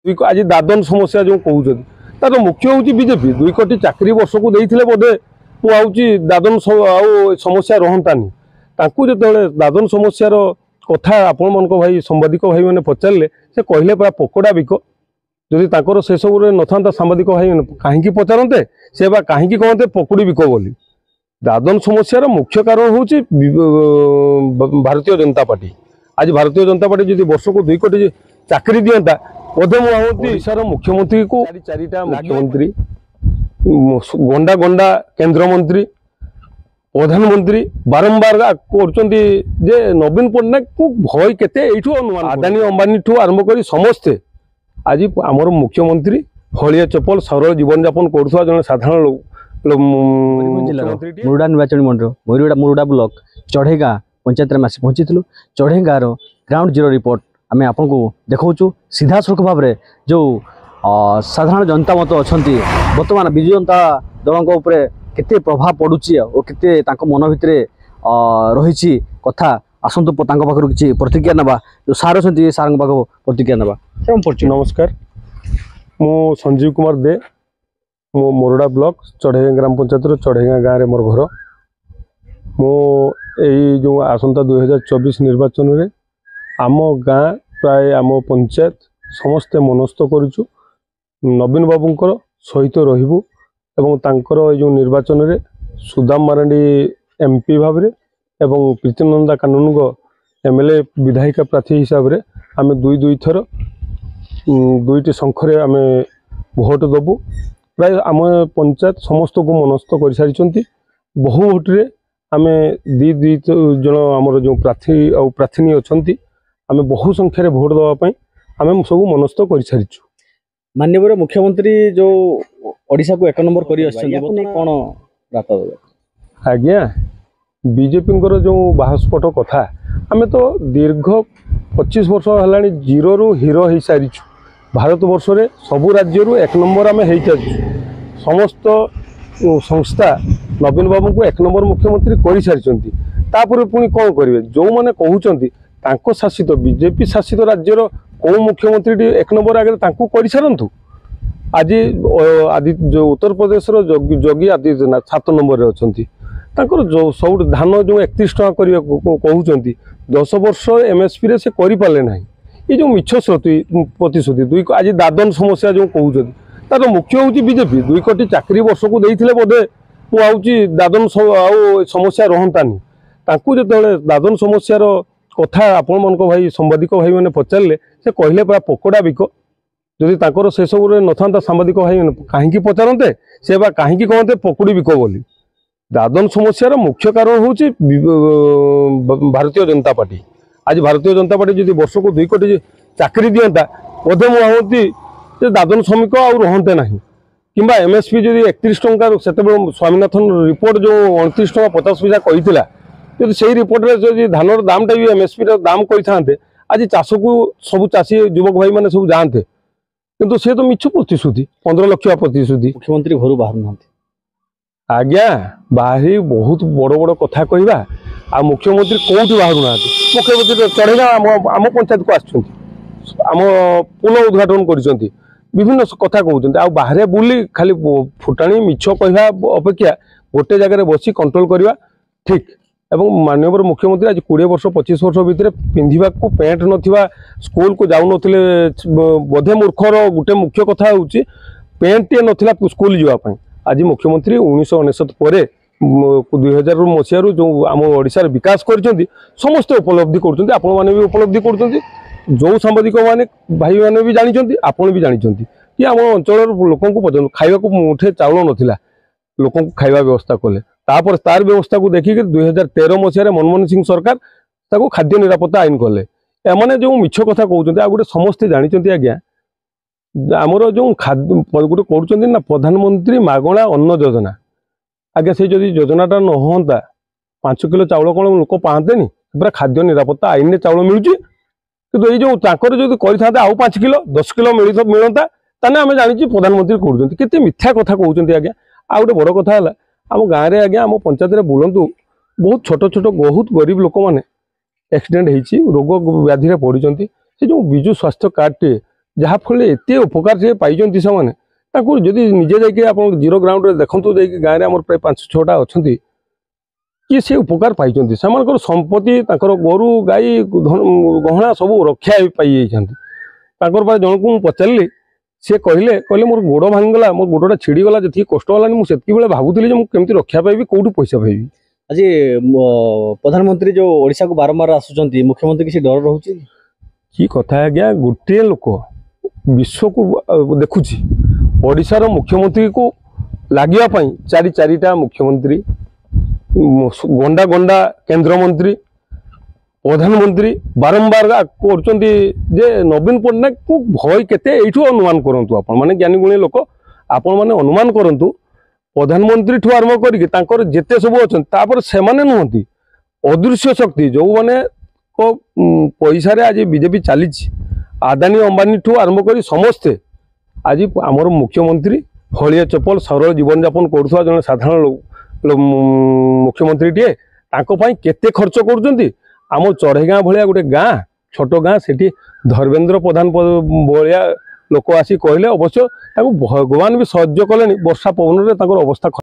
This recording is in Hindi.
आज दादन समस्या जो कहते तार मुख्य हूँ बीजेपी 2 कोटी चाकरी वर्ष को देते बोधे मुझे दादन समस्या रहतानी जो दादन समस्यार कथा आपण मन भाई सांबादिक भाई मैंने पचारे से कहले पूरा पकोड़ा बिक जदि से सब न सांबादिक भाई कहीं पचारते से कहीं कहते पकुड़ी बिक बोली दादन समस्यार मुख्य कारण हूँ भारतीय जनता पार्टी। आज भारतीय जनता पार्टी जब वर्ष को 2 कोटी चाकरी दिंता बोधे मुझार मुख्यमंत्री को 4टा मुख्यमंत्री गंडा गंडा केंद्र मंत्री प्रधानमंत्री बारंबार कर नवीन पट्टनायक को भय केते अदानी अंबानी ठू आरंभ कर समस्ते आज आमर मुख्यमंत्री हलिया चपल सरल जीवन यापन करुवा जन साधारण मुरुडा निर्वाचन मंडल मुरुडा ब्लॉक चढ़ेगा पंचायत में आसी पहुंची चढ़ेगार ग्राउंड जीरो रिपोर्ट आम आपन को देखा सीधा सड़क भाव में जो साधारण जनता मत अच्छा बर्तमान विजु जनता दल केते प्रभाव पड़ुची और केते मन भितर रही कथा आसतु पाखर किसी प्रतिक्रिया नवा जो सार अच्छे सार पाख प्रतिक्रिया नवा। नमस्कार मु संजीव कुमार दे मो मोरडा ब्लॉक चढ़ेगा ग्राम पंचायत चढ़ेगा गाँव में मोर घर मो यही जो आसंता 2024 निर्वाचन में आम गाँ प्राय आम पंचायत समस्ते मनस्थ करुचु नवीन बाबूंकर सहित रहिबु एवं तांकर जो निर्वाचन में सुदाम मारांडी एमपी भाव में एवं प्रीतिनंदा कानूनगो एमएलए विधायिका प्रार्थी हिसाब से आम 2 थर 2टी शंखरे आम भोट दबु प्राय आम पंचायत समस्त को मनस्थ कर सारी बहु भोटे आम 2 जन आमर जो प्रार्थी और प्रार्थी अच्छा आम बहु संख्यार भोट देवाई आम सब मनस्थ कर सारीचु। माननीय मुख्यमंत्री जो ओडिशा को 1 नंबर कौन आज्ञा बीजेपी जो बाहस्फोट कथा आम तो दीर्घ 25 वर्ष है जीरो रु हीरो हो सारीचु भारत वर्ष में सबू राज्य 1 नंबर आम हो समस्त संस्था नवीन बाबू को 1 नंबर मुख्यमंत्री कर सारी तापर पुणी कौन करेंगे जो मैंने कहते शासित बीजेपी शासित राज्यर कौ मुख्यमंत्री 1 नंबर आगे कर सारतु आज जो उत्तर प्रदेश योगी आदित्यनाथ 7 नंबर अच्छा जो सब धान जो 31 टका कहते 10 वर्ष एमएसपी रे से करें ना ये जो मिछ प्रतिश्रुति आज दादन समस्या जो कहते तार मुख्य हूँ बीजेपी 2 कोटी चाकरी वर्ष को देते बोधे मुझे दादन समस्या रहतानी जो दादन समस्यार कथा आपण मन भाई सांबादिक भाई मैंने पचारे से कहले पूरा पकोड़ा बिक जदि से सब न सांबादिक भाई कहीं पचारते से कहीं कहते पकुड़ी बिक बोली दादन समस्यार मुख्य कारण हूँ भारतीय जनता पार्टी। आज भारतीय जनता पार्टी जब वर्ष को 2 कोटी चाकरी दिंता बोधे मुझे दादन श्रमिक आउ रहते ना कि एमएसपी जब 31 टंकार से स्वामीनाथन रिपोर्ट जो 29 टका 50 पैसा कही जब से रिपोर्ट में धानर दामटा भी एमएसपी दाम करते आज चाष को सब चाषी युवक भाई मैंने सब जाते किंतु सी तो मिछ प्रतिश्रुति 15 लाख प्रतिश्रुति मुख्यमंत्री घर बाहर ना आज्ञा बाहरी बहुत बड़ बड़ कथा कहवा आ मुख्यमंत्री कौटी बाहर ना मुख्यमंत्री चढ़ेगा आम पंचायत को आम पुल उद्घाटन कर विभिन्न कथा कहते आ बाहर बुली खाली फुटाणी मिछ कहवा अपेक्षा गोटे जगह बसी कंट्रोल करवा ठीक एवं माननीय मुख्यमंत्री आज 20 वर्ष 25 वर्ष भितर पिंधा को पैंट ना स्कूल को जाऊन बोधे मूर्खर गोटे मुख्य कथा हूँ पैंट टे ना स्कूल जावाई आज मुख्यमंत्री 1999 पर 2000 मसीह जो आम ओडिशार विकास कर समस्ते उपलब्धि कर आपण मैंने भी उपलब्धि कर जो सांबादिक मैंने भाई मैंने भी जानते आपण भी जानते कि आम अंचल लोक पर्यटन खावा मुठे चाउल नाला लोक खावा व्यवस्था कले तापर तार व्यवस्था को देखिक 2013 मसीह मनमोहन सिंह सरकार खाद्य निरापत्ता आईन कले एमाने जो मिछ कथा कहते आ गोटे समस्ते जानते आज्ञा आमर जो खाद्य गोटे कर प्रधानमंत्री मागणा अन्न योजना आज्ञा से जदि योजनाटा न होता 5 किलो चाउल कौन लोक पाते पूरा खाद्य निरापत्ता आईन में चाउल मिलूँ कि ये जो जो करते आउ 5 किलो 10 किलो मिलता ताने आम जानी प्रधानमंत्री कर मिथ्या कथा कहते आज्ञा आ गोटे बड़ कथा है आम गाँव में आज्ञा आम पंचायत में बुलतु बहुत छोट छोट बहुत गरीब लोक मैंने एक्सीडेंट होती रोग व्याधि पड़ती से जो विजु स्वास्थ्य कार्ड टे ଯାହାଫଳରେ ଏତେ ଉପକାର ସେ ପାଇଛନ୍ତି ସେମାନେ ତାଙ୍କୁ ଯଦି ନିଜେ ଯାଇକି ଆପଣ ଜିରୋ ଗ୍ରାଉଣ୍ଡରେ ଦେଖନ୍ତୁ ଯାଇକି ଗାଁରେ ଆମର ପ୍ରାୟ 5-6ଟା ଅଛନ୍ତି କିଏ ସେ ଉପକାର ପାଇଛନ୍ତି ସେମାନଙ୍କର ସମ୍ପତ୍ତି ତାଙ୍କର ଗୋରୁ ଗାଈ ଗହଣା ସବୁ ରକ୍ଷା ପାଇଯାଇଛନ୍ତି ତାଙ୍କର ପାଇଁ ଜଣକୁ ମୁଁ ପଚାରିଲି ସେ କହିଲେ ମୋର ଗୋଡ଼ ଭାଙ୍ଗିଗଲା ମୋ ଗୋଡ଼ଟା ଛିଡ଼ିଗଲା ଯେତିକି କଷ୍ଟ ହେଲାନି ମୁଁ ସେତିକି ବେଳେ ଭାବୁଥିଲି ଯେ ମୁଁ କେମିତି ରକ୍ଷା ପାଇବି କୋଉଠୁ ପଇସା ପାଇବି। ଆଜି ପ୍ରଧାନମନ୍ତ୍ରୀ ଯୋଉ ଓଡ଼ିଶାକୁ ବାରମ୍ବାର ଆସୁଛନ୍ତି ମୁଖ୍ୟମନ୍ତ୍ରୀ କିଛି ଡର ରହୁଛି କି କଥା ଆଜ୍ଞା ଗୋଟିଏ ଲୋକ ବିଶ୍ୱକୁ ଦେଖୁଛି ଓଡ଼ିଶାର ମୁଖ୍ୟମନ୍ତ୍ରୀକୁ ଲାଗିବା ପାଇଁ ଚାରିଟା ମୁଖ୍ୟମନ୍ତ୍ରୀ ଗଣ୍ଡା ଗଣ୍ଡା କେନ୍ଦ୍ରମନ୍ତ୍ରୀ ପ୍ରଧାନମନ୍ତ୍ରୀ ବାରମ୍ବାର କରୁଛନ୍ତି ଯେ ନବୀନ ପଟ୍ଟନାୟକକୁ ଭୟ କେତେ ଏଇଠୁ ଅନୁମାନ କରନ୍ତୁ ଆପଣ ମାନେ ଜ୍ଞାନୀ ଗୁଣୀ ଲୋକ ଆପଣମାନେ ଅନୁମାନ କରନ୍ତୁ ପ୍ରଧାନମନ୍ତ୍ରୀଠୁ ଆରମ୍ଭ କରିକି ତାଙ୍କର ଯେତେ ସବୁ ଅଛନ୍ତି ତାପରେ ସେମାନେ ନୁହନ୍ତି ଅଦୃଶ୍ୟ ଶକ୍ତି ଯେଉଁମାନେ ପଇସାରେ ଆଜି ବିଜେପି ଚାଲିଛି ଆଦାନୀ ଅମ୍ବାନୀଠୁ ଆରମ୍ଭ କରି ସମସ୍ତେ ଆଜି ଆମର ମୁଖ୍ୟମନ୍ତ୍ରୀ ହଳିଆ ଚପଲ ସରଳ ଜୀବନଯାପନ କରୁଥିବା ଜଣେ ସାଧାରଣ ମୁଖ୍ୟମନ୍ତ୍ରୀଟିଏ ତାଙ୍କ ପାଇଁ କେତେ ଖର୍ଚ୍ଚ କରୁଛନ୍ତି ଆମ ଚଢ଼େଇଗାଁ ଭଳିଆ ଗୋଟେ ଗାଁ ଛୋଟ ଗାଁ ସେଠି ଧର୍ମେନ୍ଦ୍ର ପ୍ରଧାନ ଭଳିଆ ଲୋକ ଆସି କହିଲେ ଅବଶ୍ୟ ତାଙ୍କୁ ଭଗବାନ ବି ସହ୍ୟ କଲେଣି ବର୍ଷା ପବନରେ ତାଙ୍କର ଅବସ୍ଥା